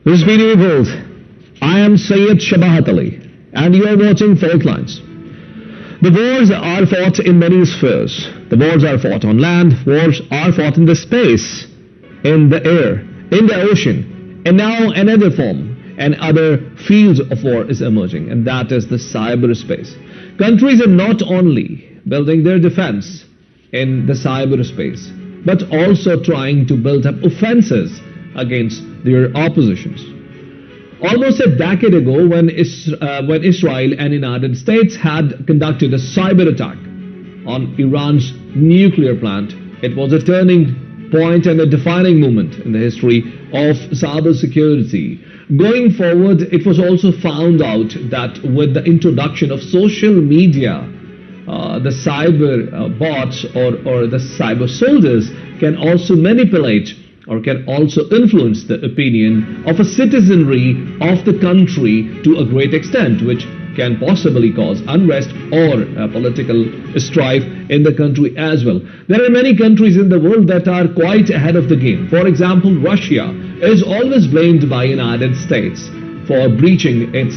Respected viewers, I am Syed Shabahat and you are watching Fault Lines. The wars are fought in many spheres. The wars are fought on land, wars are fought in the space, in the air, in the ocean, and now another form and other fields of war is emerging, and that is the cyberspace. Countries are not only building their defense in the cyberspace, but also trying to build up offenses against their oppositions. Almost a decade ago, when Israel and United States had conducted a cyber attack on Iran's nuclear plant, it was a turning point and a defining moment in the history of cybersecurity. Going forward, it was also found out that with the introduction of social media, the cyber bots or the cyber soldiers can also manipulate or can also influence the opinion of a citizenry of the country to a great extent, which can possibly cause unrest or political strife in the country as well. There are many countries in the world that are quite ahead of the game. For example, Russia is always blamed by United States for breaching its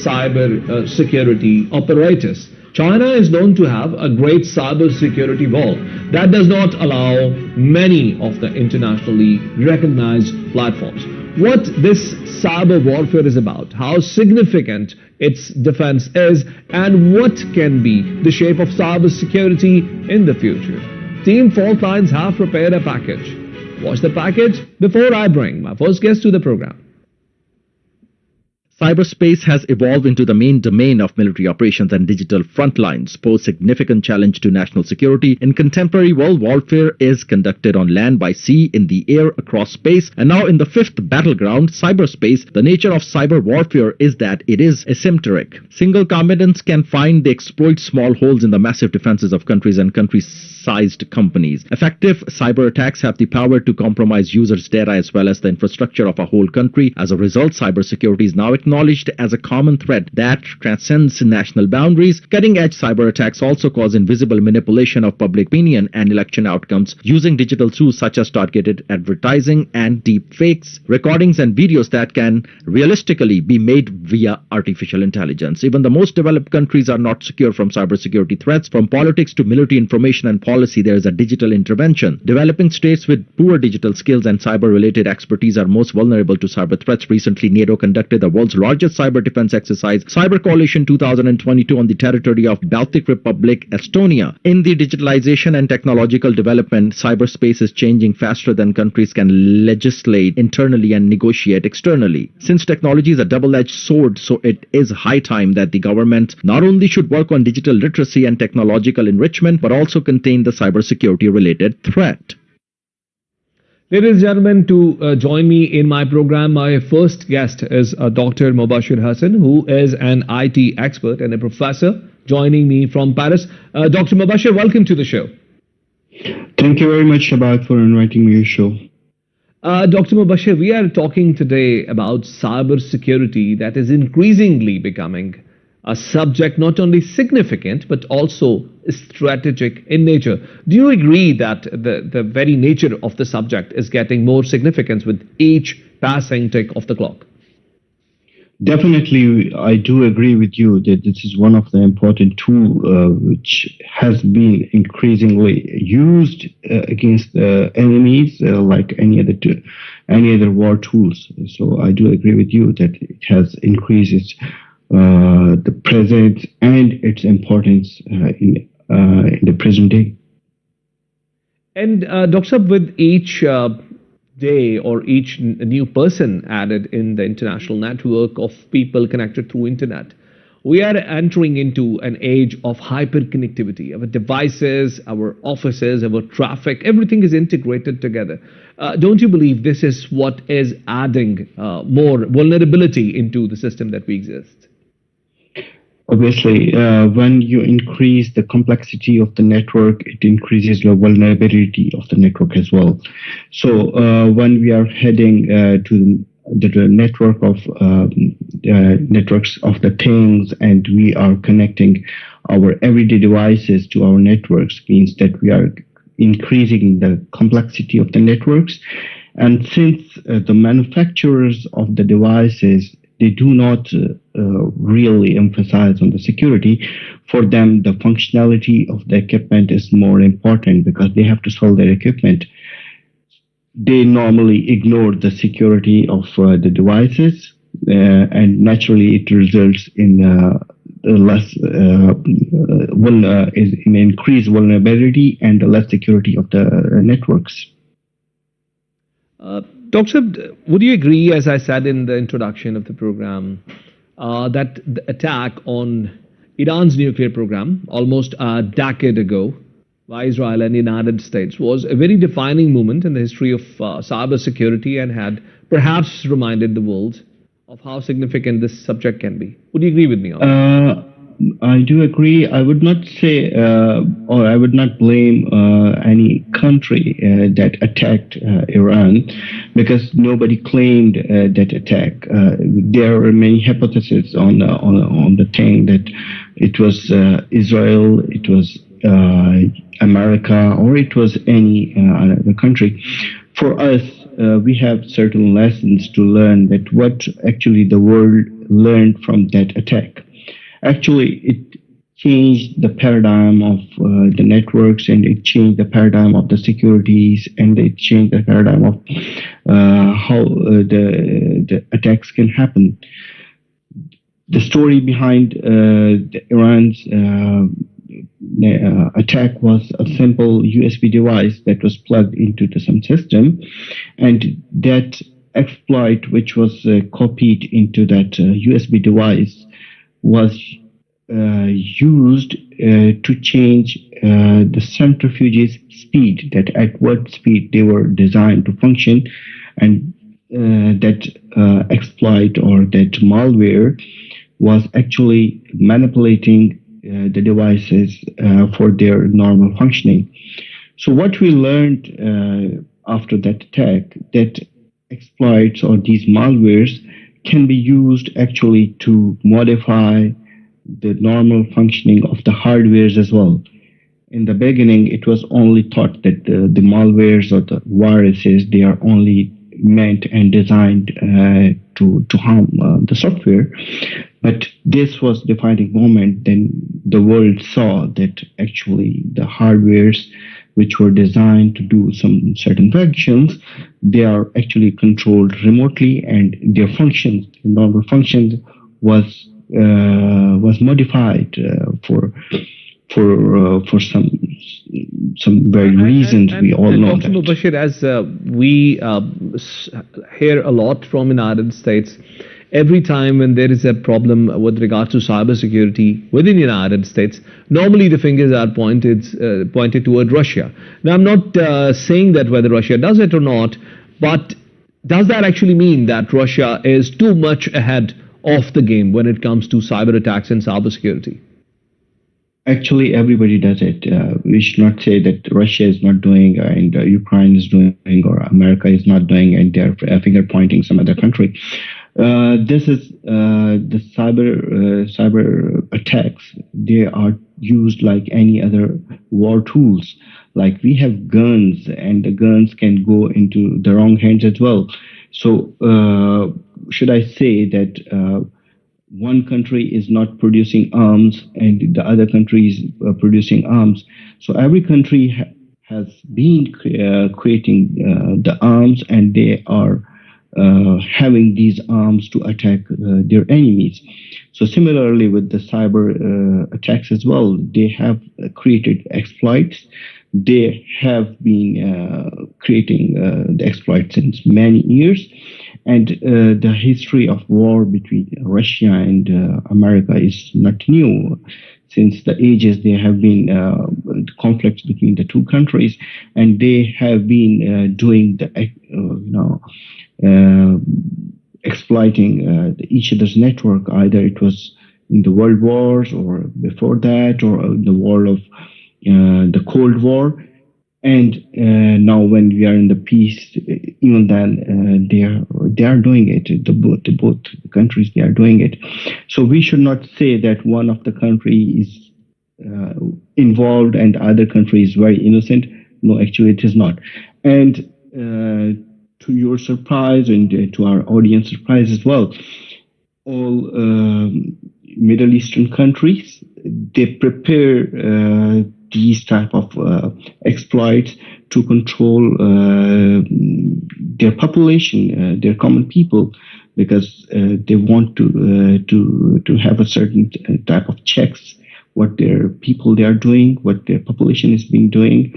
cyber security apparatus. China is known to have a great cyber security wall that does not allow many of the internationally recognized platforms. What this cyber warfare is about, how significant its defense is, and what can be the shape of cyber security in the future. Team Fault Lines have prepared a package. Watch the package before I bring my first guest to the program. Cyberspace has evolved into the main domain of military operations, and digital front lines pose significant challenge to national security. In contemporary world, warfare is conducted on land, by sea, in the air, across space, and now in the fifth battleground, cyberspace. The nature of cyber warfare is that it is asymmetric. Single combatants can find they exploit small holes in the massive defenses of countries and country-sized companies. Effective cyber attacks have the power to compromise users' data as well as the infrastructure of a whole country. As a result, cybersecurity is now acknowledged as a common threat that transcends national boundaries. Cutting-edge cyber attacks also cause invisible manipulation of public opinion and election outcomes using digital tools such as targeted advertising and deep fakes, recordings and videos that can realistically be made via artificial intelligence. Even the most developed countries are not secure from cybersecurity threats. From politics to military information and policy, there is a digital intervention. Developing states with poor digital skills and cyber-related expertise are most vulnerable to cyber threats. Recently, NATO conducted the world's largest cyber defense exercise, Cyber Coalition 2022, on the territory of Baltic Republic, Estonia. In the digitalization and technological development, cyberspace is changing faster than countries can legislate internally and negotiate externally. Since technology is a double-edged sword, so it is high time that the government not only should work on digital literacy and technological enrichment, but also contain the cybersecurity-related threat. Ladies and gentlemen, to join me in my program, my first guest is Dr. Mubashir Hassan, who is an IT expert and a professor, joining me from Paris. Dr. Mubashir, welcome to the show. Thank you very much, Shabahat, for inviting me to your show. Dr. Mubashir, we are talking today about cyber security that is increasingly becoming a subject not only significant but also strategic in nature. Do you agree that the very nature of the subject is getting more significance with each passing tick of the clock? Definitely, I do agree with you that this is one of the important tools which has been increasingly used against enemies like any other war tools. So I do agree with you that it has increased the presence and its importance in the present day. And Dr. Saab, with each day or each new person added in the international network of people connected through internet, we are entering into an age of hyperconnectivity. Our devices, our offices, our traffic, everything is integrated together. Don't you believe this is what is adding more vulnerability into the system that we exist? Obviously, when you increase the complexity of the network, it increases the vulnerability of the network as well. So when we are heading to the network of networks of the things, and we are connecting our everyday devices to our networks, means that we are increasing the complexity of the networks, And since the manufacturers of the devices, they do not really emphasize on the security, for them the functionality of the equipment is more important because they have to sell their equipment. They normally ignore the security of the devices, and naturally it results in less in increased vulnerability and less security of the networks. Dr. Would you agree, as I said in the introduction of the program, that the attack on Iran's nuclear program almost a decade ago by Israel and the United States was a very defining moment in the history of cybersecurity and had perhaps reminded the world of how significant this subject can be? Would you agree with me on that? I do agree. I would not say, or I would not blame any country that attacked Iran, because nobody claimed that attack. There are many hypotheses on the thing that it was Israel, it was America, or it was any other country. For us, we have certain lessons to learn, that what actually the world learned from that attack. Actually, it changed the paradigm of the networks, and it changed the paradigm of the securities, and it changed the paradigm of how the attacks can happen. The story behind the Iran's attack was a simple USB device that was plugged into some system, and that exploit, which was copied into that USB device, was used to change the centrifuges speed, that at what speed they were designed to function, and that exploit or that malware was actually manipulating the devices for their normal functioning. So what we learned after that attack, that exploits or these malwares can be used actually to modify the normal functioning of the hardwares as well. In the beginning, it was only thought that the malwares or the viruses, they are only meant and designed to harm the software. But this was the defining moment. Then the world saw that actually the hardwares which were designed to do some certain functions, they are actually controlled remotely, and their functions, normal functions, was modified for some very reasons. We all know Dr. that. Mubashir, as we hear a lot from the United States, every time when there is a problem with regards to cybersecurity within the United States, normally the fingers are pointed toward Russia. Now, I'm not saying that whether Russia does it or not, but does that actually mean that Russia is too much ahead of the game when it comes to cyber attacks and cybersecurity? Actually, everybody does it. We should not say that Russia is not doing, and Ukraine is doing, or America is not doing, and they're finger pointing some other country. This is the cyber attacks. They are used like any other war tools. Like we have guns, and the guns can go into the wrong hands as well. So should I say that one country is not producing arms and the other country is producing arms? So every country has been creating the arms, and they are having these arms to attack their enemies. So similarly with the cyber attacks as well, they have created exploits. They have been creating the exploits since many years. And the history of war between Russia and America is not new. Since the ages, there have been conflicts between the two countries, and they have been doing the exploiting each other's network. Either it was in the World Wars, or before that, or in the war of the Cold War. And now when we are in the peace, even then they are doing it. Both countries, they are doing it. So we should not say that one of the country is involved and the other country is very innocent. No, actually it is not. And to your surprise and to our audience surprise as well, all Middle Eastern countries, they prepare these type of exploits to control their population, their common people, because they want to have a certain type of checks what their people they are doing, what their population is being doing,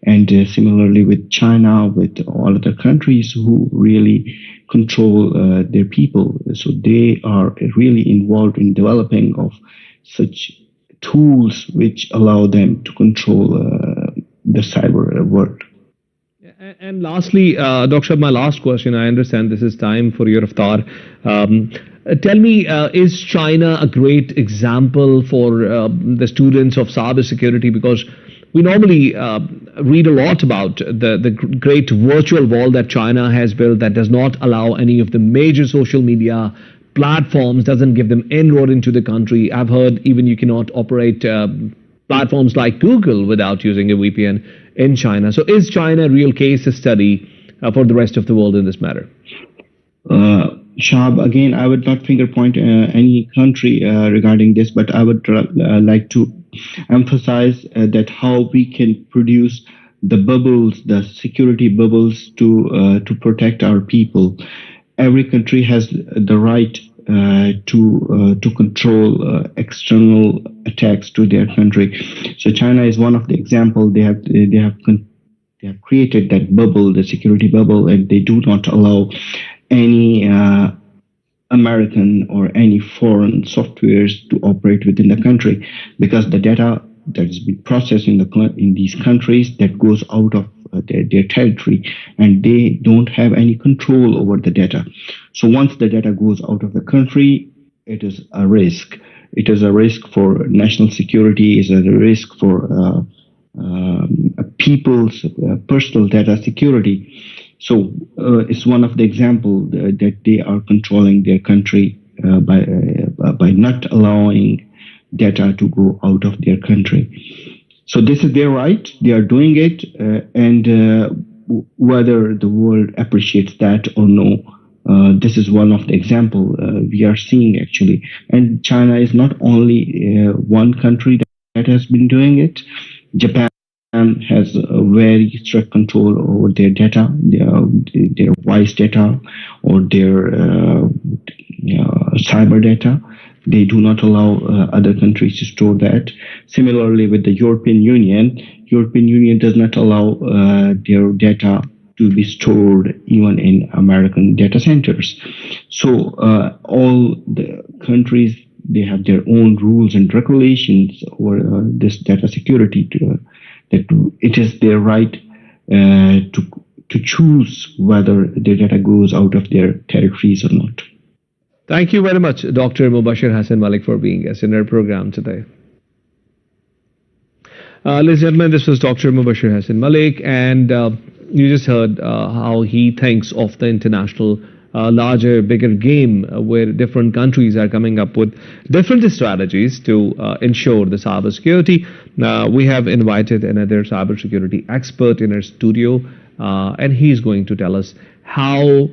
and similarly with China, with all other countries who really control their people. So they are really involved in developing of such tools which allow them to control the cyber world. And lastly, Dr. my last question. I understand this is time for your iftar. Tell me, is China a great example for the students of cybersecurity? Because we normally read a lot about the great virtual wall that China has built that does not allow any of the major social media platforms, doesn't give them inroad into the country. I've heard even you cannot operate platforms like Google without using a VPN in China. So is China a real case study for the rest of the world in this matter? Shab, again, I would not finger point any country regarding this, but I would like to emphasize that how we can produce the bubbles, the security bubbles to protect our people. Every country has the right to control external attacks to their country. So China is one of the example. They have created that bubble, the security bubble, and they do not allow any American or any foreign softwares to operate within the country, because the data that is being processed in these countries that goes out of their territory, and they don't have any control over the data. So once the data goes out of the country, it is a risk. It is a risk for national security. It is a risk for people's personal data security. So it's one of the examples that they are controlling their country by not allowing data to go out of their country. So this is their right. They are doing it, and whether the world appreciates that or no, this is one of the example we are seeing actually. And China is not only one country that has been doing it. Japan has a very strict control over their data, their voice data, or their cyber data. They do not allow other countries to store that. Similarly, with the European Union does not allow their data to be stored even in American data centers. So all the countries, they have their own rules and regulations over this data security. That it is their right to choose whether their data goes out of their territories or not. Thank you very much, Dr. Mubashir Hassan Malik, for being guest in our program today. Ladies and gentlemen, this was Dr. Mubashir Hassan Malik, and you just heard how he thinks of the international larger, bigger game where different countries are coming up with different strategies to ensure the cybersecurity. We have invited another cybersecurity expert in our studio, and he's going to tell us how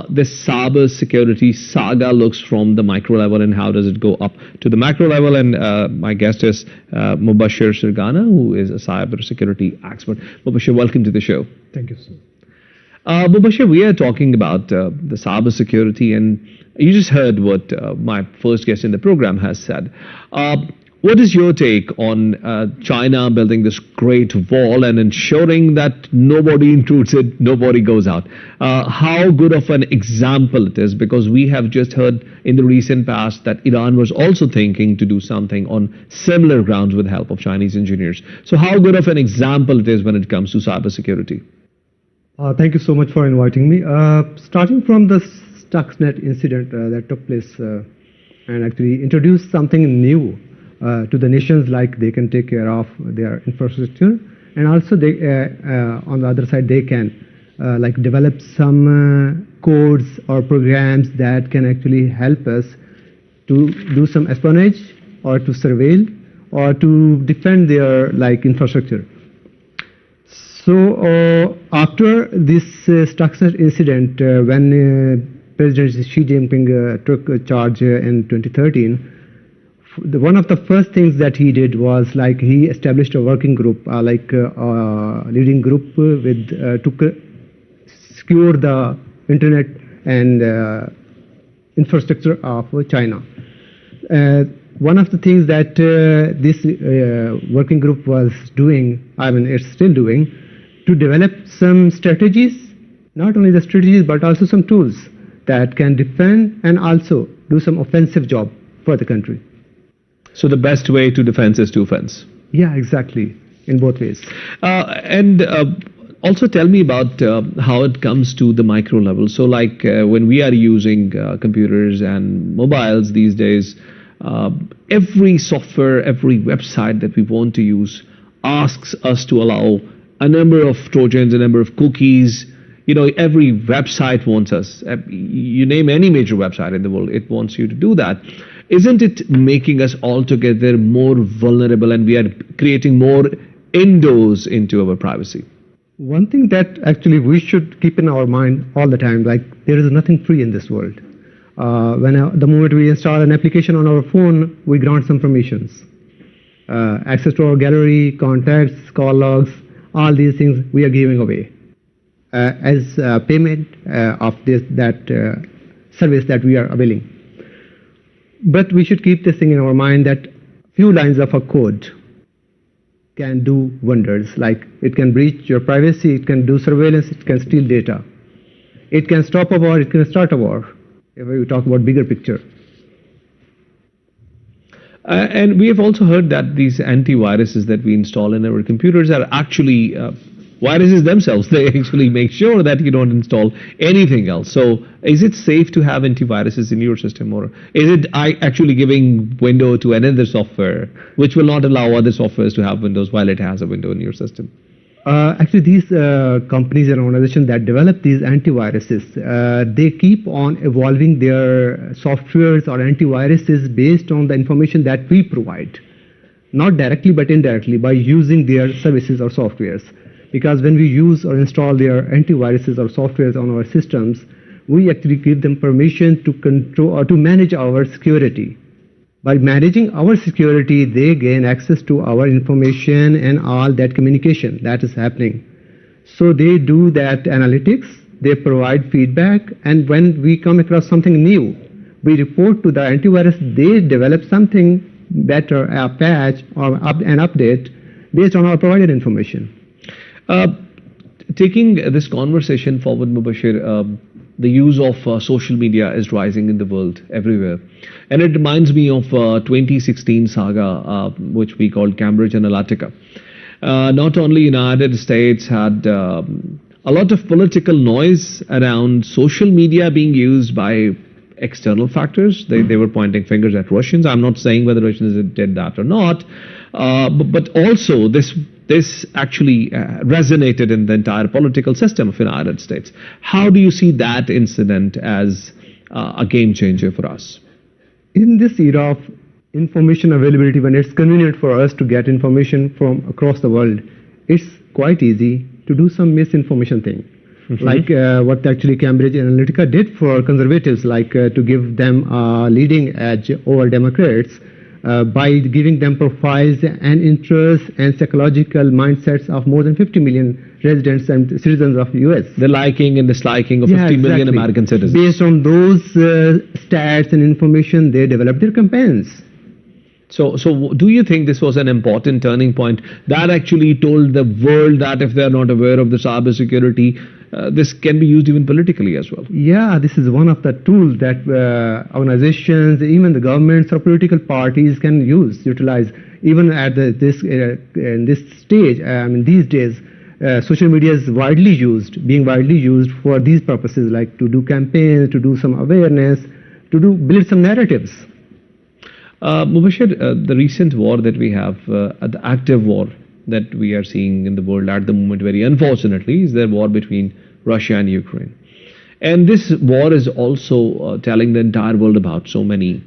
this cyber security saga looks from the micro level and how does it go up to the macro level. And my guest is Mubashir Sargana, who is a cyber security expert. Mubashir, welcome to the show. Thank you, sir. Mubashir, we are talking about the cyber security, and you just heard what my first guest in the program has said. What is your take on China building this great wall and ensuring that nobody intrudes it, nobody goes out? How good of an example it is, because we have just heard in the recent past that Iran was also thinking to do something on similar grounds with the help of Chinese engineers. So how good of an example it is when it comes to cybersecurity? Thank you so much for inviting me. Starting from the Stuxnet incident that took place and actually introduced something new to the nations, like they can take care of their infrastructure, and also they, on the other side, they can like develop some codes or programs that can actually help us to do some espionage or to surveil or to defend their like infrastructure. After this Stuxnet incident, when President Xi Jinping took charge in 2013, one of the first things that he did was like he established a working group, leading group with to secure the internet and infrastructure of China. One of the things that this working group was doing, I mean, it's still doing, to develop some strategies, not only the strategies but also some tools that can defend and also do some offensive job for the country. So the best way to defense is to offense. Yeah, exactly, in both ways. And also tell me about how it comes to the micro level. So like when we are using computers and mobiles these days, every software, every website that we want to use asks us to allow a number of Trojans, a number of cookies. You know, every website wants us. You name any major website in the world, it wants you to do that. Isn't it making us altogether more vulnerable, and we are creating more windows into our privacy? One thing that actually we should keep in our mind all the time, like there is nothing free in this world. The moment we install an application on our phone, we grant some permissions. Access to our gallery, contacts, call logs, all these things we are giving away as payment of that service that we are availing. But we should keep this thing in our mind that few lines of a code can do wonders. Like it can breach your privacy, it can do surveillance, it can steal data. It can stop a war, it can start a war, if we talk about bigger picture. And we have also heard that these antiviruses that we install in our computers are actually viruses themselves. They actually make sure that you don't install anything else. So is it safe to have antiviruses in your system, or is it actually giving window to another software which will not allow other softwares to have windows while it has a window in your system? Actually, these companies and organizations that develop these antiviruses, they keep on evolving their softwares or antiviruses based on the information that we provide, not directly but indirectly by using their services or softwares. Because when we use or install their antiviruses or softwares on our systems, we actually give them permission to control or to manage our security. By managing our security, they gain access to our information and all that communication that is happening. So they do that analytics, they provide feedback, and when we come across something new, we report to the antivirus, they develop something better, a patch or an update based on our provided information. Taking this conversation forward, Mubashir, the use of social media is rising in the world everywhere. And it reminds me of 2016 saga, which we called Cambridge Analytica. Not only United States had a lot of political noise around social media being used by external factors. They were pointing fingers at Russians. I'm not saying whether Russians did that or not, but also this actually resonated in the entire political system of the United States. How do you see that incident as a game changer for us? In this era of information availability, when it's convenient for us to get information from across the world, it's quite easy to do some misinformation thing. Like what actually Cambridge Analytica did for conservatives, like to give them a leading edge over Democrats by giving them profiles and interests and psychological mindsets of more than 50 million residents and citizens of the US. The liking and disliking of 50 million American citizens. Based on those stats and information, they developed their campaigns. So do you think this was an important turning point that actually told the world that if they are not aware of the cyber security, this can be used even politically as well? Yeah, this is one of the tools that organizations, even the governments or political parties can utilize. Even at this stage, these days, social media is being widely used for these purposes, like to do campaigns, to do some awareness, build some narratives. Mubashir, the recent war that we have, the active war that we are seeing in the world at the moment, very unfortunately, is the war between Russia and Ukraine. And this war is also telling the entire world about so many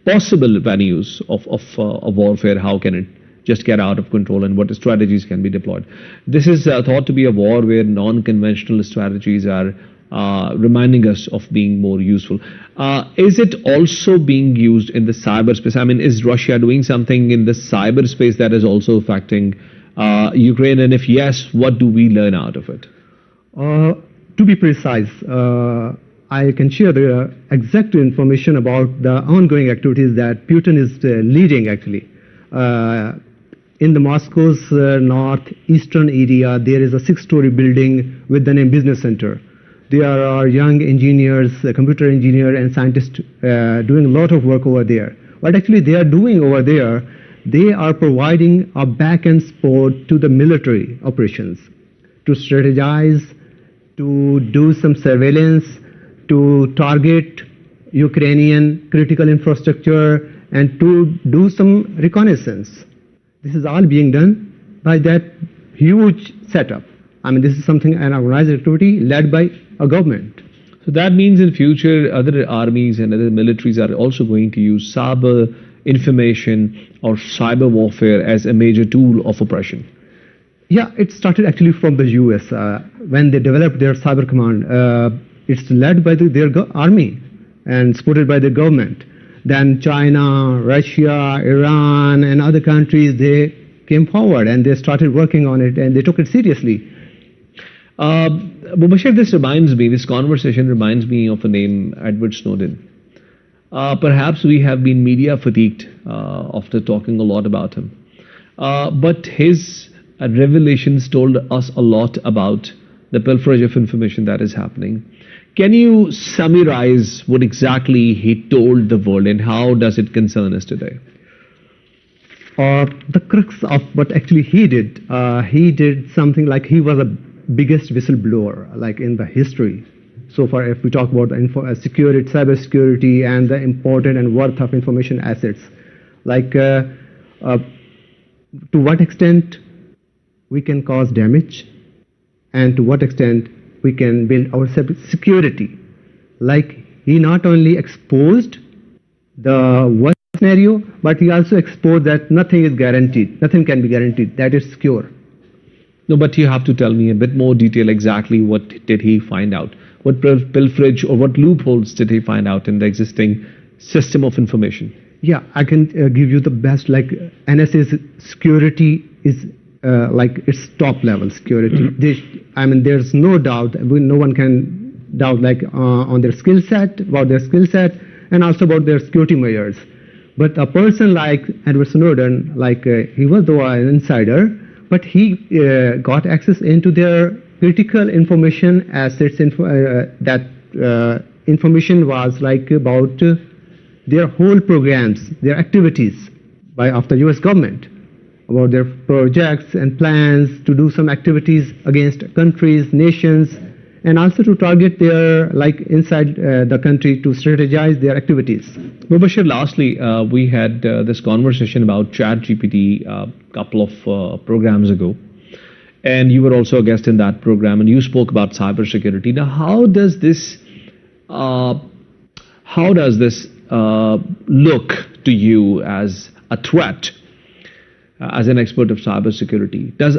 possible venues of warfare. How can it just get out of control and what strategies can be deployed. This is thought to be a war where non-conventional strategies are reminding us of being more useful. Is it also being used in the cyberspace? I mean, is Russia doing something in the cyberspace that is also affecting Ukraine? And if yes, what do we learn out of it? To be precise, I can share the exact information about the ongoing activities that Putin is leading actually. In the Moscow's northeastern area, there is a 6-story building with the name Business Center. There are young engineers, computer engineers and scientists doing a lot of work over there. What actually they are doing over there, they are providing a back-end support to the military operations, to strategize, to do some surveillance, to target Ukrainian critical infrastructure, and to do some reconnaissance. This is all being done by that huge setup. I mean, this is something, an organized activity led by a government. So that means in future, other armies and other militaries are also going to use cyber information or cyber warfare as a major tool of oppression. Yeah, it started actually from the US when they developed their cyber command. It's led by their army and supported by the government. Then China, Russia, Iran, and other countries, they came forward and they started working on it and they took it seriously. Mubashir, this conversation reminds me of a name, Edward Snowden. Perhaps we have been media fatigued after talking a lot about him. But his revelations told us a lot about the pilferage of information that is happening. Can you summarize what exactly he told the world and how does it concern us today? The crux of what actually he did something like he was the biggest whistleblower like in the history. So far, if we talk about security, cyber security, and the important and worth of information assets, like to what extent we can cause damage, and to what extent we can build our security. Like he not only exposed the worst scenario, but he also exposed that nothing is guaranteed, nothing can be guaranteed, that is secure. No, but you have to tell me a bit more detail exactly what did he find out? What pilferage or what loopholes did he find out in the existing system of information? Yeah, I can give you the best, like NSA's security is like its top level security. I mean, there's no doubt, no one can doubt like on their skill set, and also about their security measures. But a person like Edward Snowden, like he was an insider, but he got access into their critical information assets. That information was like about their whole programs, their activities of the U.S. government, about their projects and plans to do some activities against countries, nations, and also to target their, like inside the country, to strategize their activities. Mubashir, lastly, we had this conversation about ChatGPT a couple of programs ago, and you were also a guest in that program, and you spoke about cybersecurity. Now, how does this look to you as a threat? As an expert of cybersecurity, does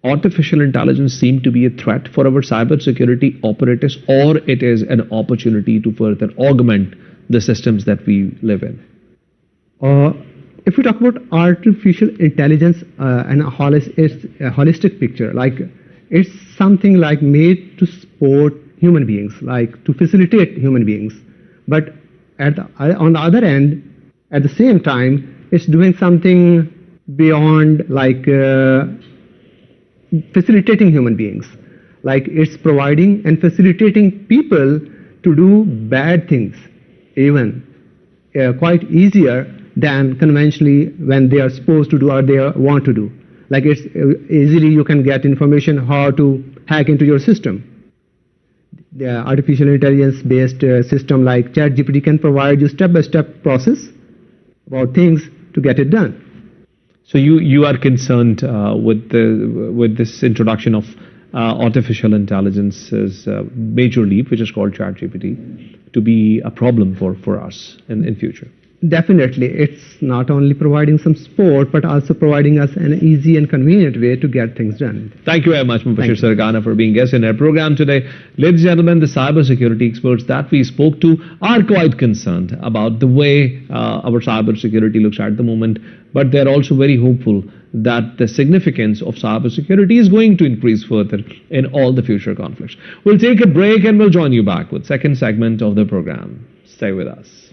artificial intelligence seem to be a threat for our cybersecurity operators, or it is an opportunity to further augment the systems that we live in? If we talk about artificial intelligence and a holistic picture, like it's something like made to support human beings, like to facilitate human beings. But on the other end, at the same time, it's doing something beyond like facilitating human beings. Like it's providing and facilitating people to do bad things, even quite easier than conventionally when they are supposed to do or they want to do. Like it's easily you can get information how to hack into your system. The artificial intelligence based system like ChatGPT can provide you step-by-step process about things to get it done. So you are concerned with this introduction of artificial intelligence's major leap, which is called ChatGPT, to be a problem for us in future. Definitely, it's not only providing some support, but also providing us an easy and convenient way to get things done. Thank you very much, Mubashir Thank you. Sargana, for being guest in our program today. Ladies and gentlemen, the cybersecurity experts that we spoke to are quite concerned about the way our cybersecurity looks at the moment, but they're also very hopeful that the significance of cybersecurity is going to increase further in all the future conflicts. We'll take a break and we'll join you back with second segment of the program. Stay with us.